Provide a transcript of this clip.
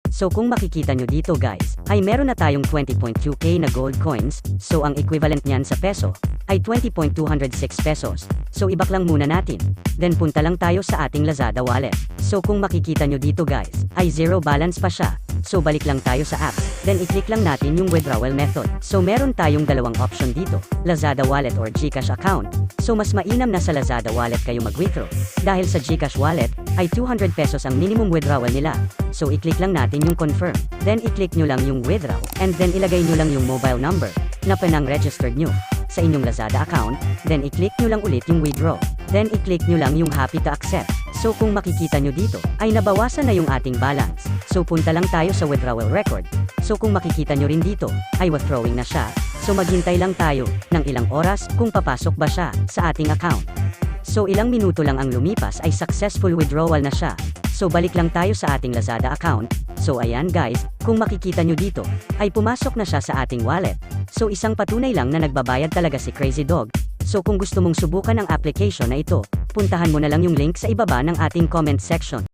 So kung makikita nyo dito guys, ay meron na tayong 20.2k na gold coins, so ang equivalent niyan sa peso, ay 20.206 pesos. So ibak lang muna natin, then punta lang tayo sa ating Lazada wallet. So kung makikita nyo dito guys, ay zero balance pa siya. So balik lang tayo sa apps, then i-click lang natin yung withdrawal method. So meron tayong dalawang option dito, Lazada wallet or GCash account. So mas mainam na sa Lazada wallet kayo mag-withdraw. Dahil sa GCash wallet, ay 200 pesos ang minimum withdrawal nila. So i-click lang natin yung confirm, then i-click nyo lang yung withdraw, and then ilagay nyo lang yung mobile number na pinang-registered nyo sa inyong Lazada account, then i-click nyo lang ulit yung withdraw, then i-click nyo lang yung happy to accept. So kung makikita nyo dito, ay nabawasan na yung ating balance. So punta lang tayo sa withdrawal record. So kung makikita nyo rin dito, ay withdrawing na siya. So maghintay lang tayo ng ilang oras kung papasok ba siya sa ating account. So ilang minuto lang ang lumipas ay successful withdrawal na siya. So balik lang tayo sa ating Lazada account. So ayan guys, kung makikita nyo dito, ay pumasok na siya sa ating wallet. So isang patunay lang na nagbabayad talaga si Crazy Dog. So kung gusto mong subukan ang application na ito, puntahan mo na lang yung link sa ibaba ng ating comment section.